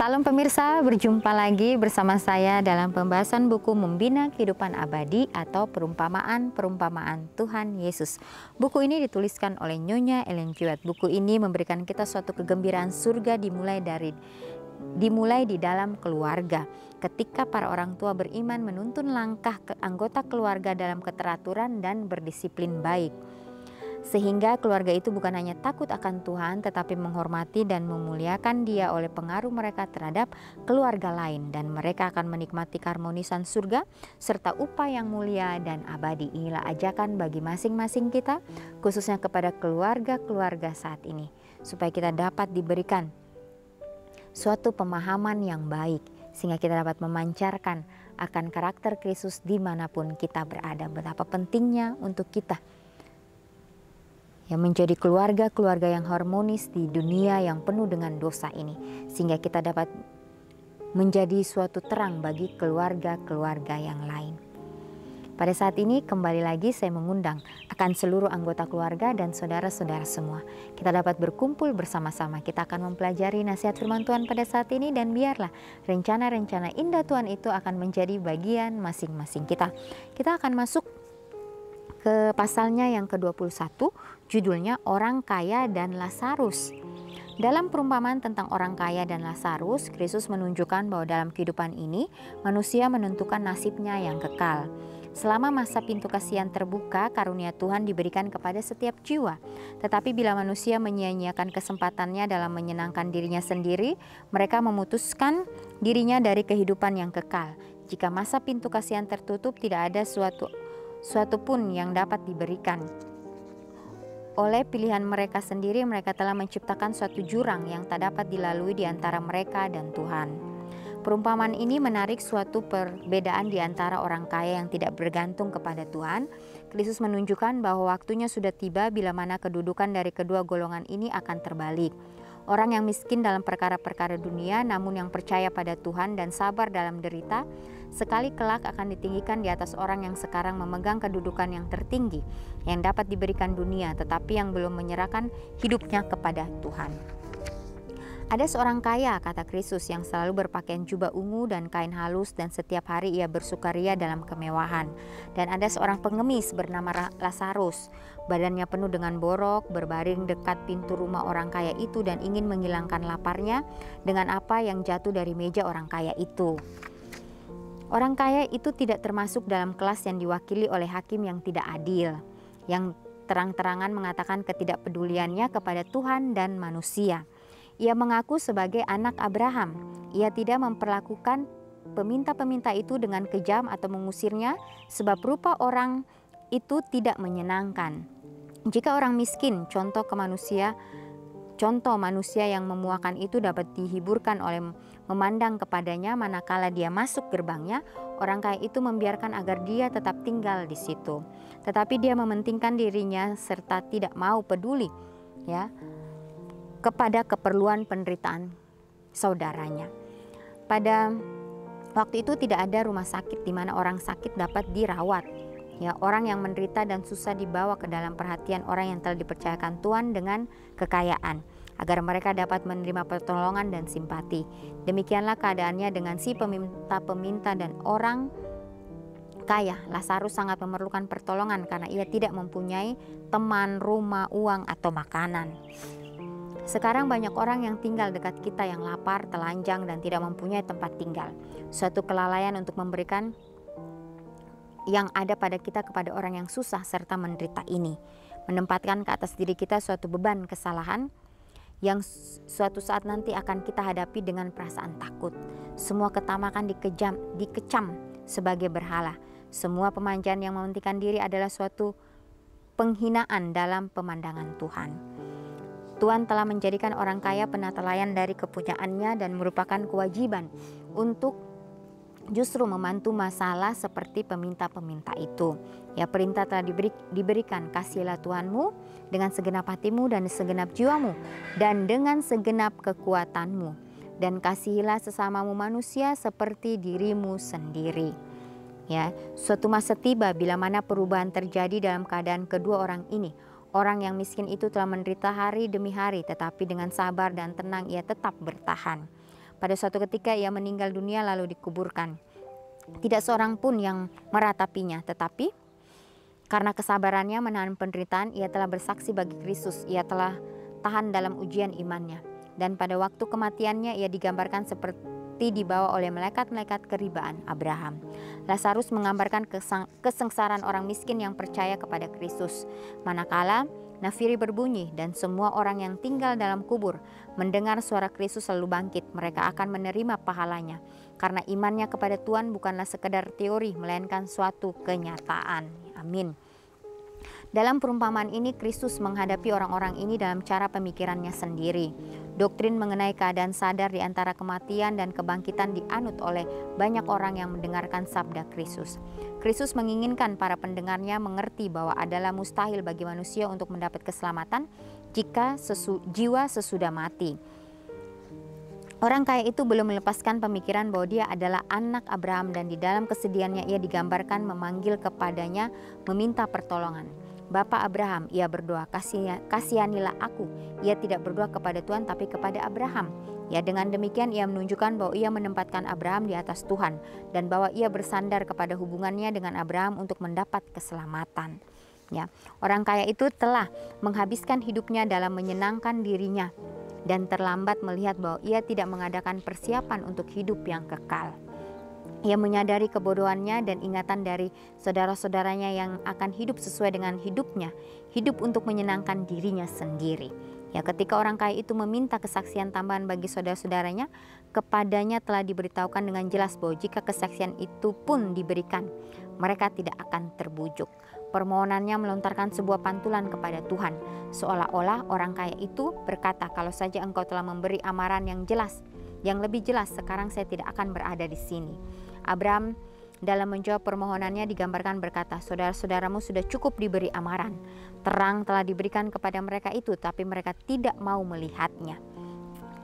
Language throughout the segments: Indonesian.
Salam pemirsa, berjumpa lagi bersama saya dalam pembahasan buku Membina Kehidupan Abadi atau Perumpamaan-Perumpamaan Tuhan Yesus. Buku ini dituliskan oleh Nyonya Ellen G. White. Buku ini memberikan kita suatu kegembiraan surga dimulai di dalam keluarga. Ketika para orang tua beriman menuntun langkah ke anggota keluarga dalam keteraturan dan berdisiplin baik. Sehingga keluarga itu bukan hanya takut akan Tuhan, tetapi menghormati dan memuliakan Dia oleh pengaruh mereka terhadap keluarga lain. Dan mereka akan menikmati keharmonisan surga serta upah yang mulia dan abadi. Inilah ajakan bagi masing-masing kita, khususnya kepada keluarga-keluarga saat ini. Supaya kita dapat diberikan suatu pemahaman yang baik, sehingga kita dapat memancarkan akan karakter Kristus dimanapun kita berada. Betapa pentingnya untuk kita yang menjadi keluarga-keluarga yang harmonis di dunia yang penuh dengan dosa ini, sehingga kita dapat menjadi suatu terang bagi keluarga-keluarga yang lain. Pada saat ini kembali lagi saya mengundang akan seluruh anggota keluarga dan saudara-saudara semua. Kita dapat berkumpul bersama-sama, kita akan mempelajari nasihat firman Tuhan pada saat ini, dan biarlah rencana-rencana indah Tuhan itu akan menjadi bagian masing-masing kita. Kita akan masuk ke pasalnya yang ke-21, judulnya Orang Kaya dan Lazarus. Dalam perumpamaan tentang orang kaya dan Lazarus, Kristus menunjukkan bahwa dalam kehidupan ini manusia menentukan nasibnya yang kekal. Selama masa pintu kasihan terbuka, karunia Tuhan diberikan kepada setiap jiwa. Tetapi bila manusia menyia-nyiakan kesempatannya dalam menyenangkan dirinya sendiri, mereka memutuskan dirinya dari kehidupan yang kekal. Jika masa pintu kasihan tertutup, tidak ada suatu pun yang dapat diberikan. Oleh pilihan mereka sendiri, mereka telah menciptakan suatu jurang yang tak dapat dilalui di antara mereka dan Tuhan. Perumpamaan ini menarik suatu perbedaan di antara orang kaya yang tidak bergantung kepada Tuhan. Kristus menunjukkan bahwa waktunya sudah tiba bila mana kedudukan dari kedua golongan ini akan terbalik. Orang yang miskin dalam perkara-perkara dunia, namun yang percaya pada Tuhan dan sabar dalam derita, sekali kelak akan ditinggikan di atas orang yang sekarang memegang kedudukan yang tertinggi yang dapat diberikan dunia, tetapi yang belum menyerahkan hidupnya kepada Tuhan. Ada seorang kaya, kata Kristus, yang selalu berpakaian jubah ungu dan kain halus, dan setiap hari ia bersukaria dalam kemewahan. Dan ada seorang pengemis bernama Lazarus, badannya penuh dengan borok, berbaring dekat pintu rumah orang kaya itu dan ingin menghilangkan laparnya dengan apa yang jatuh dari meja orang kaya itu. Orang kaya itu tidak termasuk dalam kelas yang diwakili oleh hakim yang tidak adil, yang terang-terangan mengatakan ketidakpeduliannya kepada Tuhan dan manusia. Ia mengaku sebagai anak Abraham. Ia tidak memperlakukan peminta-peminta itu dengan kejam atau mengusirnya, sebab rupa orang itu tidak menyenangkan. Jika orang miskin, contoh manusia yang memuakan itu dapat dihiburkan oleh memandang kepadanya manakala dia masuk gerbangnya, orang kaya itu membiarkan agar dia tetap tinggal di situ. Tetapi dia mementingkan dirinya serta tidak mau peduli kepada keperluan penderitaan saudaranya. Pada waktu itu tidak ada rumah sakit di mana orang sakit dapat dirawat. Orang yang menderita dan susah dibawa ke dalam perhatian orang yang telah dipercayakan Tuhan dengan kekayaan, agar mereka dapat menerima pertolongan dan simpati. Demikianlah keadaannya dengan si peminta-peminta dan orang kaya. Lazarus sangat memerlukan pertolongan karena ia tidak mempunyai teman, rumah, uang, atau makanan. Sekarang banyak orang yang tinggal dekat kita yang lapar, telanjang, dan tidak mempunyai tempat tinggal. Suatu kelalaian untuk memberikan yang ada pada kita kepada orang yang susah serta menderita ini, menempatkan ke atas diri kita suatu beban kesalahan yang suatu saat nanti akan kita hadapi dengan perasaan takut. Semua ketamakan dikecam sebagai berhala. Semua pemanjaan yang mementingkan diri adalah suatu penghinaan dalam pemandangan Tuhan. Tuhan telah menjadikan orang kaya penatelayan dari kepunyaannya dan merupakan kewajiban untuk justru membantu masalah seperti peminta-peminta itu. Perintah telah diberikan, kasihilah Tuhanmu dengan segenap hatimu dan segenap jiwamu dan dengan segenap kekuatanmu, dan kasihilah sesamamu manusia seperti dirimu sendiri. Suatu masa tiba bila mana perubahan terjadi dalam keadaan kedua orang ini. Orang yang miskin itu telah menderita hari demi hari, tetapi dengan sabar dan tenang ia tetap bertahan. Pada suatu ketika ia meninggal dunia lalu dikuburkan. Tidak seorang pun yang meratapinya, tetapi karena kesabarannya menahan penderitaan, ia telah bersaksi bagi Kristus. Ia telah tahan dalam ujian imannya. Dan pada waktu kematiannya ia digambarkan seperti dibawa oleh malaikat-malaikat keribaan Abraham. Lazarus menggambarkan kesengsaraan orang miskin yang percaya kepada Kristus. Manakala nafiri berbunyi dan semua orang yang tinggal dalam kubur mendengar suara Kristus lalu bangkit, mereka akan menerima pahalanya. Karena imannya kepada Tuhan bukanlah sekedar teori, melainkan suatu kenyataan. Amin. Dalam perumpamaan ini, Kristus menghadapi orang-orang ini dalam cara pemikirannya sendiri. Doktrin mengenai keadaan sadar di antara kematian dan kebangkitan dianut oleh banyak orang yang mendengarkan sabda Kristus. Kristus menginginkan para pendengarnya mengerti bahwa adalah mustahil bagi manusia untuk mendapat keselamatan jika jiwa sesudah mati. Orang kaya itu belum melepaskan pemikiran bahwa dia adalah anak Abraham dan di dalam kesedihannya ia digambarkan memanggil kepadanya meminta pertolongan. Bapa Abraham, ia berdoa, kasihanilah aku. Ia tidak berdoa kepada Tuhan tapi kepada Abraham. Ya, dengan demikian ia menunjukkan bahwa ia menempatkan Abraham di atas Tuhan dan bahwa ia bersandar kepada hubungannya dengan Abraham untuk mendapat keselamatan. Ya, orang kaya itu telah menghabiskan hidupnya dalam menyenangkan dirinya dan terlambat melihat bahwa ia tidak mengadakan persiapan untuk hidup yang kekal. Ia menyadari kebodohannya dan ingatan dari saudara-saudaranya yang akan hidup sesuai dengan hidupnya, hidup untuk menyenangkan dirinya sendiri. Ya, ketika orang kaya itu meminta kesaksian tambahan bagi saudara-saudaranya, kepadanya telah diberitahukan dengan jelas bahwa jika kesaksian itu pun diberikan, mereka tidak akan terbujuk. Permohonannya melontarkan sebuah pantulan kepada Tuhan, seolah-olah orang kaya itu berkata, kalau saja engkau telah memberi amaran yang jelas, yang lebih jelas, sekarang saya tidak akan berada di sini. Abraham dalam menjawab permohonannya digambarkan berkata, saudara-saudaramu sudah cukup diberi amaran. Terang telah diberikan kepada mereka itu, tapi mereka tidak mau melihatnya.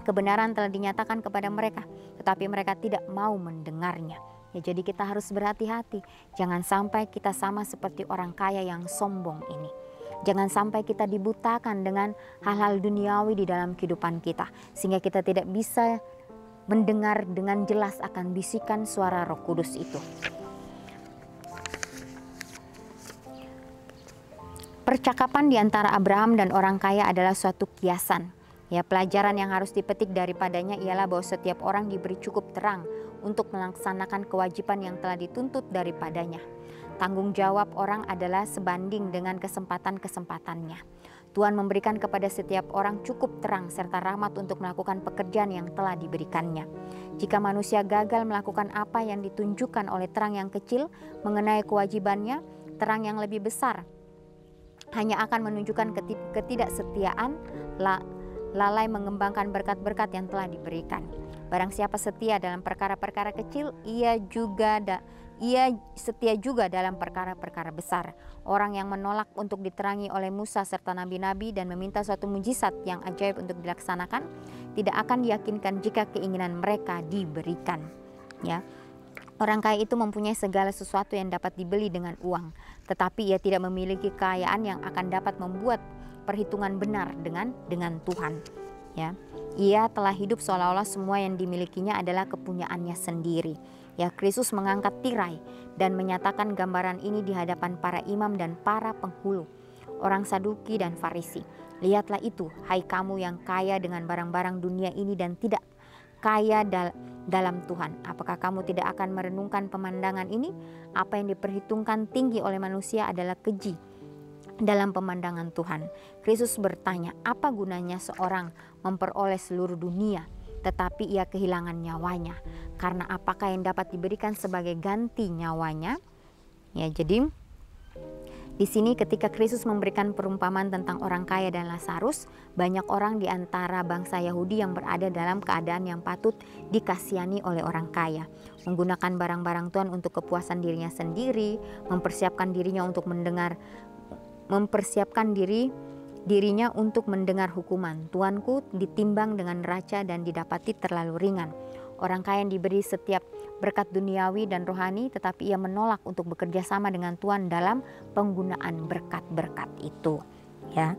Kebenaran telah dinyatakan kepada mereka, tetapi mereka tidak mau mendengarnya. Ya, jadi kita harus berhati-hati. Jangan sampai kita sama seperti orang kaya yang sombong ini. Jangan sampai kita dibutakan dengan hal-hal duniawi di dalam kehidupan kita, sehingga kita tidak bisa mendengar dengan jelas akan bisikan suara Roh Kudus itu. Percakapan di antara Abraham dan orang kaya adalah suatu kiasan. Ya, pelajaran yang harus dipetik daripadanya ialah bahwa setiap orang diberi cukup terang untuk melaksanakan kewajiban yang telah dituntut daripadanya. Tanggung jawab orang adalah sebanding dengan kesempatan-kesempatannya. Tuhan memberikan kepada setiap orang cukup terang serta rahmat untuk melakukan pekerjaan yang telah diberikannya. Jika manusia gagal melakukan apa yang ditunjukkan oleh terang yang kecil mengenai kewajibannya, terang yang lebih besar hanya akan menunjukkan ketidaksetiaan, lalai mengembangkan berkat-berkat yang telah diberikan. Barang siapa setia dalam perkara-perkara kecil, ia setia juga dalam perkara-perkara besar. Orang yang menolak untuk diterangi oleh Musa serta nabi-nabi dan meminta suatu mujizat yang ajaib untuk dilaksanakan, tidak akan diyakinkan jika keinginan mereka diberikan. Ya, orang kaya itu mempunyai segala sesuatu yang dapat dibeli dengan uang, tetapi ia tidak memiliki kekayaan yang akan dapat membuat perhitungan benar dengan Tuhan. Ya, ia telah hidup seolah-olah semua yang dimilikinya adalah kepunyaannya sendiri. Ya, Kristus mengangkat tirai dan menyatakan gambaran ini di hadapan para imam dan para penghulu, orang Saduki dan Farisi. Lihatlah itu, hai kamu yang kaya dengan barang-barang dunia ini dan tidak kaya dalam Tuhan. Apakah kamu tidak akan merenungkan pemandangan ini? Apa yang diperhitungkan tinggi oleh manusia adalah keji dalam pemandangan Tuhan. Kristus bertanya, apa gunanya seorang memperoleh seluruh dunia tetapi ia kehilangan nyawanya? Karena apakah yang dapat diberikan sebagai ganti nyawanya? Ya, jadi di sini ketika Kristus memberikan perumpamaan tentang orang kaya dan Lazarus, banyak orang di antara bangsa Yahudi yang berada dalam keadaan yang patut dikasihani oleh orang kaya, menggunakan barang-barang Tuhan untuk kepuasan dirinya sendiri, mempersiapkan dirinya untuk dirinya untuk mendengar hukuman. Tuanku ditimbang dengan neraca dan didapati terlalu ringan. Orang kaya yang diberi setiap berkat duniawi dan rohani, tetapi ia menolak untuk bekerja sama dengan Tuhan dalam penggunaan berkat-berkat itu. Ya,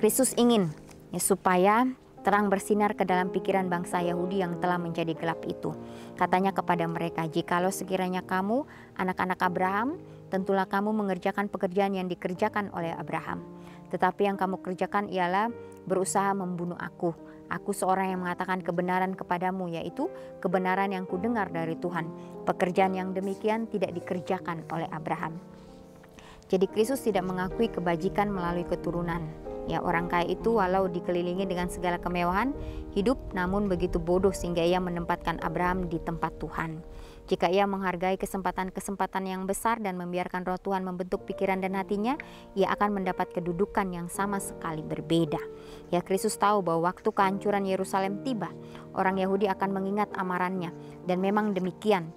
Kristus ingin supaya Terang bersinar ke dalam pikiran bangsa Yahudi yang telah menjadi gelap itu. Katanya kepada mereka, "Jikalau sekiranya kamu, anak-anak Abraham, tentulah kamu mengerjakan pekerjaan yang dikerjakan oleh Abraham. Tetapi yang kamu kerjakan ialah berusaha membunuh aku. Aku seorang yang mengatakan kebenaran kepadamu, yaitu kebenaran yang kudengar dari Tuhan. Pekerjaan yang demikian tidak dikerjakan oleh Abraham." Jadi Kristus tidak mengakui kebajikan melalui keturunan. Ya, orang kaya itu walau dikelilingi dengan segala kemewahan hidup, namun begitu bodoh sehingga ia menempatkan Abraham di tempat Tuhan. Jika ia menghargai kesempatan-kesempatan yang besar dan membiarkan Roh Tuhan membentuk pikiran dan hatinya, ia akan mendapat kedudukan yang sama sekali berbeda. Ya, Kristus tahu bahwa waktu kehancuran Yerusalem tiba, orang Yahudi akan mengingat amarannya, dan memang demikian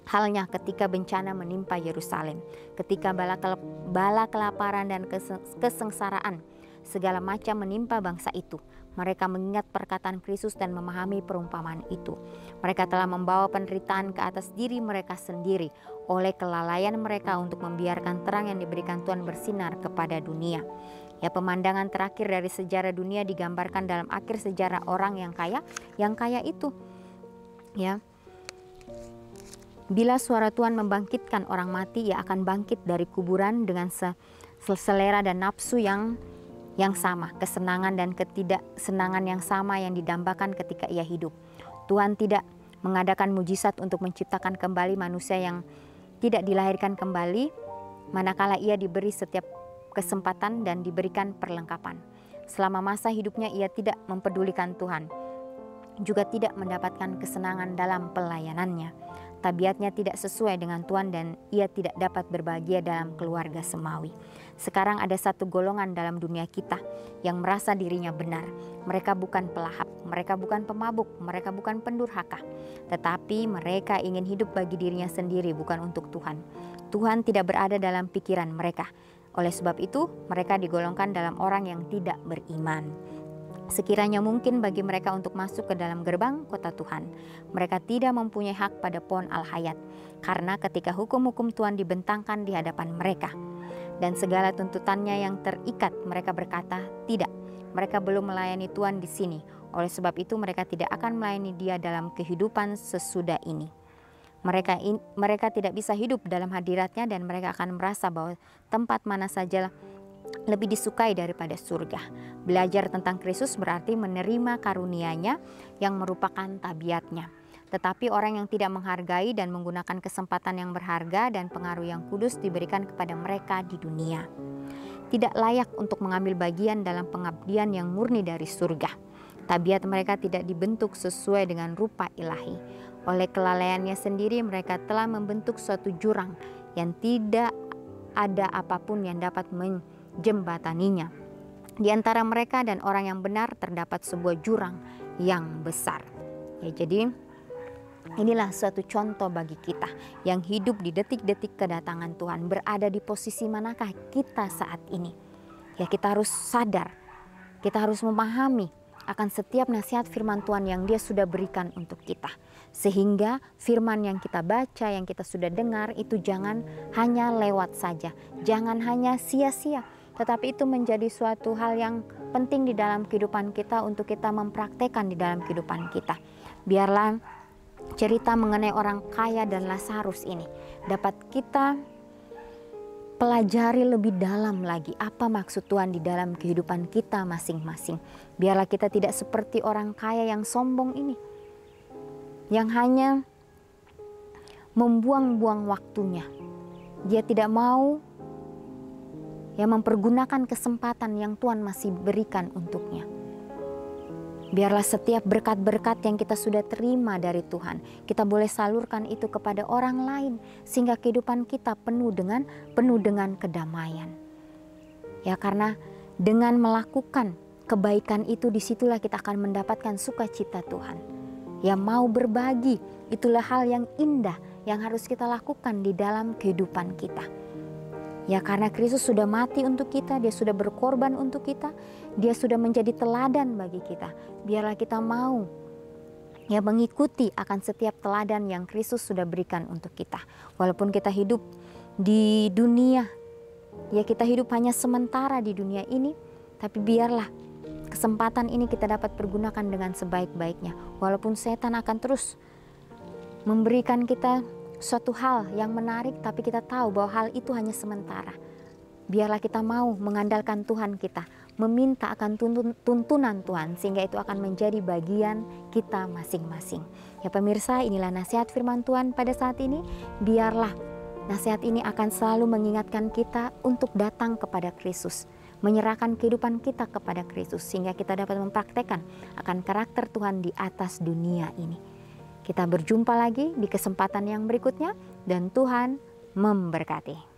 halnya ketika bencana menimpa Yerusalem, ketika bala kelaparan dan kesengsaraan segala macam menimpa bangsa itu. Mereka mengingat perkataan Kristus dan memahami perumpamaan itu. Mereka telah membawa penderitaan ke atas diri mereka sendiri oleh kelalaian mereka untuk membiarkan terang yang diberikan Tuhan bersinar kepada dunia. Ya, pemandangan terakhir dari sejarah dunia digambarkan dalam akhir sejarah orang yang kaya itu. Ya. Bila suara Tuhan membangkitkan orang mati, ia akan bangkit dari kuburan dengan selera dan nafsu yang sama, kesenangan dan ketidaksenangan yang sama yang didambakan ketika ia hidup. Tuhan tidak mengadakan mujizat untuk menciptakan kembali manusia yang tidak dilahirkan kembali, manakala ia diberi setiap kesempatan dan diberikan perlengkapan. Selama masa hidupnya ia tidak mempedulikan Tuhan, juga tidak mendapatkan kesenangan dalam pelayanannya. Tabiatnya tidak sesuai dengan Tuhan dan ia tidak dapat berbahagia dalam keluarga semawi. Sekarang ada satu golongan dalam dunia kita yang merasa dirinya benar. Mereka bukan pelahap, mereka bukan pemabuk, mereka bukan pendurhaka. Tetapi mereka ingin hidup bagi dirinya sendiri, bukan untuk Tuhan. Tuhan tidak berada dalam pikiran mereka. Oleh sebab itu, mereka digolongkan dalam orang yang tidak beriman. Sekiranya mungkin bagi mereka untuk masuk ke dalam gerbang kota Tuhan, mereka tidak mempunyai hak pada pohon al-hayat, karena ketika hukum-hukum Tuhan dibentangkan di hadapan mereka dan segala tuntutannya yang terikat, mereka berkata, "Tidak, mereka belum melayani Tuhan di sini. Oleh sebab itu mereka tidak akan melayani Dia dalam kehidupan sesudah ini. Mereka tidak bisa hidup dalam hadiratnya dan mereka akan merasa bahwa tempat mana saja lebih disukai daripada surga." Belajar tentang Kristus berarti menerima karunia-Nya yang merupakan tabiatnya. Tetapi orang yang tidak menghargai dan menggunakan kesempatan yang berharga dan pengaruh yang kudus diberikan kepada mereka di dunia, tidak layak untuk mengambil bagian dalam pengabdian yang murni dari surga. Tabiat mereka tidak dibentuk sesuai dengan rupa ilahi. Oleh kelalaiannya sendiri mereka telah membentuk suatu jurang yang tidak ada apapun yang dapat menjembataninya. Di antara mereka dan orang yang benar terdapat sebuah jurang yang besar. Ya, jadi inilah suatu contoh bagi kita yang hidup di detik-detik kedatangan Tuhan. Berada di posisi manakah kita saat ini? Ya, kita harus sadar, kita harus memahami akan setiap nasihat firman Tuhan yang Dia sudah berikan untuk kita. Sehingga firman yang kita baca, yang kita sudah dengar itu jangan hanya lewat saja, jangan hanya sia-sia, tetapi itu menjadi suatu hal yang penting di dalam kehidupan kita untuk kita mempraktekkan di dalam kehidupan kita. Biarlah cerita mengenai orang kaya dan Lazarus ini dapat kita pelajari lebih dalam lagi apa maksud Tuhan di dalam kehidupan kita masing-masing. Biarlah kita tidak seperti orang kaya yang sombong ini, yang hanya membuang-buang waktunya. Dia tidak mau mempergunakan kesempatan yang Tuhan masih berikan untuknya. Biarlah setiap berkat-berkat yang kita sudah terima dari Tuhan, kita boleh salurkan itu kepada orang lain, sehingga kehidupan kita penuh dengan kedamaian. Ya, karena dengan melakukan kebaikan itu, disitulah kita akan mendapatkan sukacita Tuhan. Ya, mau berbagi, itulah hal yang indah yang harus kita lakukan di dalam kehidupan kita. Ya, karena Kristus sudah mati untuk kita, Dia sudah berkorban untuk kita, Dia sudah menjadi teladan bagi kita. Biarlah kita mau mengikuti akan setiap teladan yang Kristus sudah berikan untuk kita. Walaupun kita hidup di dunia, ya kita hidup hanya sementara di dunia ini, tapi biarlah kesempatan ini kita dapat pergunakan dengan sebaik-baiknya. Walaupun setan akan terus memberikan kita suatu hal yang menarik, tapi kita tahu bahwa hal itu hanya sementara. Biarlah kita mau mengandalkan Tuhan kita, meminta akan tuntunan Tuhan, sehingga itu akan menjadi bagian kita masing-masing. Ya pemirsa, inilah nasihat firman Tuhan pada saat ini. Biarlah nasihat ini akan selalu mengingatkan kita untuk datang kepada Kristus, menyerahkan kehidupan kita kepada Kristus, sehingga kita dapat mempraktekkan akan karakter Tuhan di atas dunia ini. Kita berjumpa lagi di kesempatan yang berikutnya, dan Tuhan memberkati.